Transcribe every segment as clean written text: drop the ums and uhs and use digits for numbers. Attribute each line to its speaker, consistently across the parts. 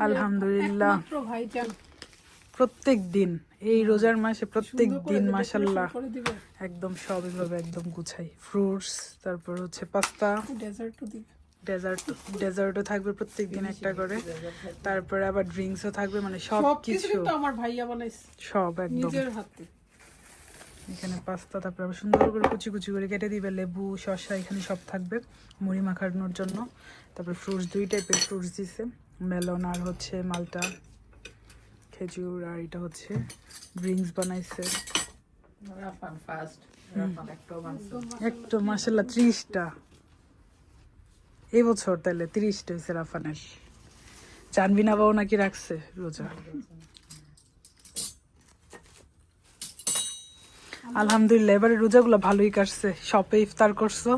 Speaker 1: আলহামদুলিল্লাহ প্রত্যেক দিন এই রোজার মাসে প্রত্যেক দিন মাশাআল্লাহ একদম সব এভাবে একদম গুছাই। ফ্রুটস, তারপর হচ্ছে পাস্তা, ডেজার্টও থাকবে প্রত্যেক দিন একটা করে, তারপরে আবার ড্রিঙ্কসও থাকবে, মানে সব কিছু
Speaker 2: আমার ভাইয়া বানাইছে
Speaker 1: সব একদম
Speaker 2: নিজের হাতে।
Speaker 1: এখানে পাস্তা, তারপর আবার সুন্দর করে কুচি কুচি করে কেটে দিবে, লেবু, শসা এখানে সব থাকবে মুড়ি মাখানোর জন্য। তারপর ফ্রুটস, 2 টাইপের ফ্রুটস দিছে, মেলন আর হচ্ছে মালটা, খেজুর, আর এটা হচ্ছে ড্রিঙ্কস বানাইছে একটা মাশাআল্লাহ 30টা এই বছর, তাহলে 30টা হয়েছে রাফানের। জানবিনা বাবু নাকি রাখছে রোজা। আলহামদুলিল্লাহ এবারে রোজাগুলো ভালোই কাটছে, শপে ইফতার করছো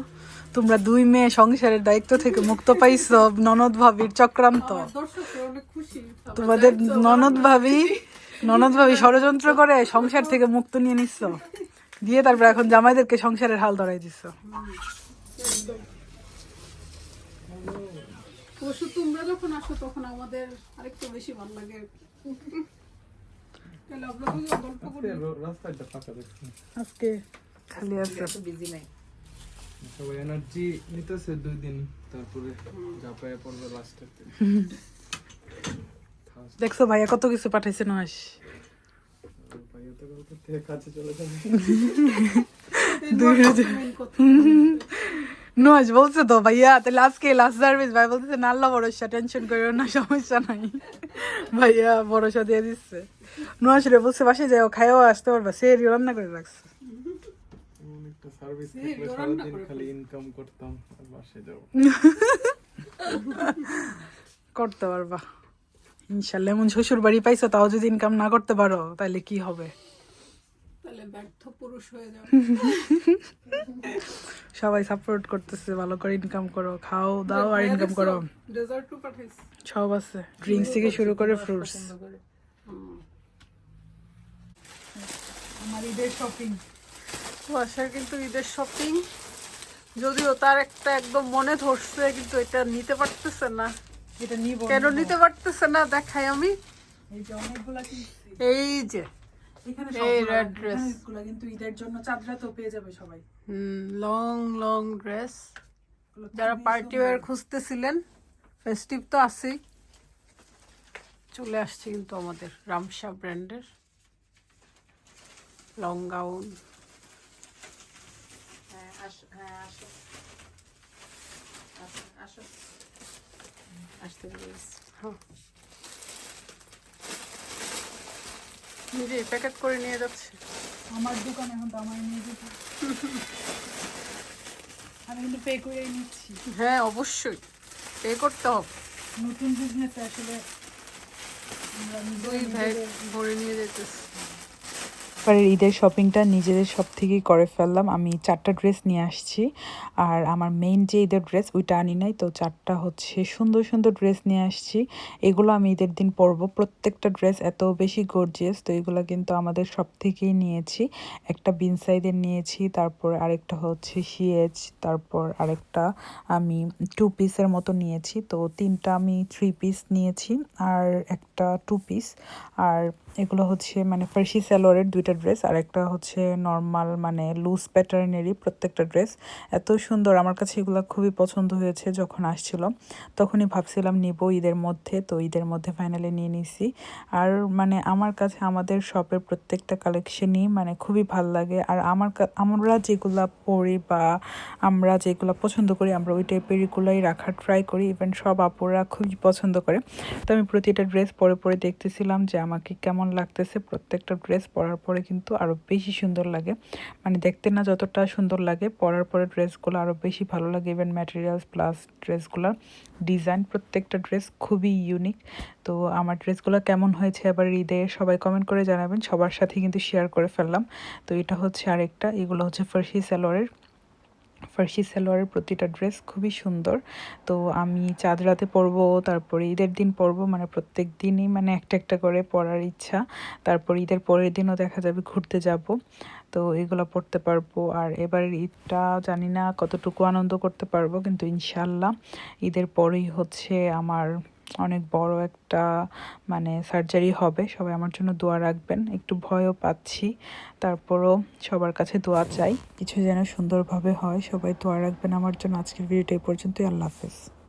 Speaker 1: তোমরা, 2 মেয়ে সংসারের দায়িত্ব থেকে মুক্ত পাইছো ননদ ভাবির চক্রান্ত। তোমাদের ননদ ভাবি ষড়যন্ত্র করে সংসার থেকে মুক্ত নিয়ে নিচ্ছ, দিয়ে তারপর এখন জামাইদেরকে সংসারের হাল ধরাই দিচ্ছ।
Speaker 2: তোমরা যখন আসো তখন আমাদের আরেকটু বেশি ভালো লাগে।
Speaker 1: আজকে খালি আছে,
Speaker 3: সবাই এনার্জি নিতেছে 2 দিন, তারপরে ঝাঁপায় পড়বে লাস্টে।
Speaker 1: দেখছো ভাইয়া কত কিছু পাঠাইছে নহাস।
Speaker 3: ভাইয়া তো থেকে কাছে চলে যাবে।
Speaker 1: নহাস বলছে তো ভাইয়া তাহলে আজকে লাস্ট সার্ভিস, ভাই বলতেছে না আল্লাহ ভরসা, টেনশন করিও না, সমস্যা নাই। ভাইয়া ভরসা দিয়ে দিচ্ছে। নহাস রে বলছে বাসায় যাও খাইও আসতে পারবা, সে রান্না করে রাখছে।
Speaker 3: একটা সার্ভিস থাকলে সারাদিন খালি ইনকাম করতাম আর বাসায় যাব।
Speaker 1: করতে পারবা ইনশাআল্লাহ। এমন শ্বশুর বাড়ি পাইছো, তাও যদি ইনকাম না করতে পারো তাহলে কি হবে?
Speaker 2: তাহলে ব্যর্থ পুরুষ হয়ে যাবে।
Speaker 1: সবাই সাপোর্ট করতেছে, ভালো করে ইনকাম করো, খাও দাও আর ইনকাম করো।
Speaker 2: ডেজার্টও পাঠাইছে,
Speaker 1: সব আছে, ড্রিঙ্কস থেকে শুরু করে ফ্রুটস। আমার ঈদের শপিং,
Speaker 2: বাসার কিন্তু ঈদের শপিং, যদিও তার একটা একদম মনে ধরছে, কিন্তু এটা নিতে পারতেছে না।
Speaker 1: এটা নিব
Speaker 2: কেন নিতে পারতেছে না দেখাই আমি।
Speaker 1: এই যে অনেকগুলা কিনছি,
Speaker 2: এই যে
Speaker 1: এখানে
Speaker 2: এই
Speaker 1: সবগুলা
Speaker 2: red dress।
Speaker 1: ড্রেসগুলো কিন্তু ঈদের জন্য চাঁদরা তো পেয়ে যাবে সবাই।
Speaker 2: লং লং ড্রেস, যারা পার্টি ওয়্যার খুঁজতেছিলেন, ফেস্টিভ তো আছেই, চলে আসছে কিন্তু আমাদের রামসা ব্র্যান্ডের লং গাউন। নিজে প্যাকেট করে নিয়ে যাচ্ছে
Speaker 1: আমার দোকান, এখন তো আমার নিয়ে যেতে, আমি কিন্তু পে করে নিচ্ছি।
Speaker 2: হ্যাঁ অবশ্যই পে করতে হবে,
Speaker 1: নতুন বিজনেসে আসলে আমরা
Speaker 2: দুই ভাই ভরে নিয়ে যেতেছি।
Speaker 1: এবারের ঈদের শপিংটা নিজেদের সব থেকেই করে ফেললাম। আমি 4টা ড্রেস নিয়ে আসছি, আর আমার মেইন যে ঈদের ড্রেস ওইটা আনি নাই, তো 4টা হচ্ছে সুন্দর সুন্দর ড্রেস নিয়ে আসছি। এগুলো আমি ঈদের দিন পরবো, প্রত্যেকটা ড্রেস এত বেশি গর্জিয়াস, তো এগুলো কিন্তু আমাদের সব থেকেই নিয়েছি। একটা বিনসাইদের নিয়েছি, তারপর আরেকটা হচ্ছে সিএচ, তারপর আরেকটা আমি 2 পিসের মতো নিয়েছি, তো 3টা আমি 3 পিস নিয়েছি আর একটা 2 পিস। আর এগুলো হচ্ছে মানে ফার্সি সালোয়ারের 2টা ড্রেস, আর একটা হচ্ছে নর্মাল মানে লুজ প্যাটার্নেরই প্রত্যেকটা ড্রেস। এত সুন্দর, আমার কাছে এগুলো খুবই পছন্দ হয়েছে। যখন আসছিল তখনই ভাবছিলাম নিব ঈদের মধ্যে, তো ঈদের মধ্যে ফাইনালি নিয়ে নিছি। আর মানে আমার কাছে আমাদের শপের প্রত্যেকটা কালেকশনই মানে খুবই ভাল লাগে, আর আমরা যেগুলো পরি বা আমরা যেগুলো পছন্দ করি আমরা ওই টাইপেরগুলোই রাখার ট্রাই করি। ইভেন সব আপুরা খুবই পছন্দ করে, তো আমি প্রতিটা ড্রেস পরে পরে দেখতেছিলাম যে আমাকে কেমন লাগতেছে। প্রত্যেকটা ড্রেস পরার পরে কিন্তু আরও বেশি সুন্দর লাগে, মানে দেখতে না যতটা সুন্দর লাগে, পরার পরে ড্রেসগুলো আরও বেশি ভালো লাগে। ইভেন ম্যাটেরিয়ালস প্লাস ড্রেসগুলোর ডিজাইন, প্রত্যেকটা ড্রেস খুবই ইউনিক। তো আমার ড্রেসগুলো কেমন হয়েছে এবার ঈদে সবাই কমেন্ট করে জানাবেন, সবার সাথে কিন্তু শেয়ার করে ফেললাম। তো এটা হচ্ছে আরেকটা, এগুলো হচ্ছে ফার্সি সালোয়ারের প্রতিটা ড্রেস খুবই সুন্দর। তো আমি চাঁদ রাতে পরবো, তারপরে ঈদের দিন পরবো, মানে প্রত্যেক দিনই মানে একটা একটা করে পরার ইচ্ছা। তারপর ঈদের পরের দিনও দেখা যাবে ঘুরতে যাব, তো এগুলো পড়তে পারবো। আর এবারের ঈদটা জানি না কতটুকু আনন্দ করতে পারবো, কিন্তু ইনশাল্লাহ ঈদের পরেই হচ্ছে আমার অনেক বড় একটা মানে সার্জারি হবে। সবাই আমার জন্য দোয়া রাখবেন। একটু ভয়ও পাচ্ছি, তারপরও সবার কাছে দোয়া চাই, কিছু যেন সুন্দরভাবে হয়। সবাই দোয়া রাখবেন আমার জন্য। আজকের ভিডিওটা এই পর্যন্তই। আল্লাহ হাফেজ।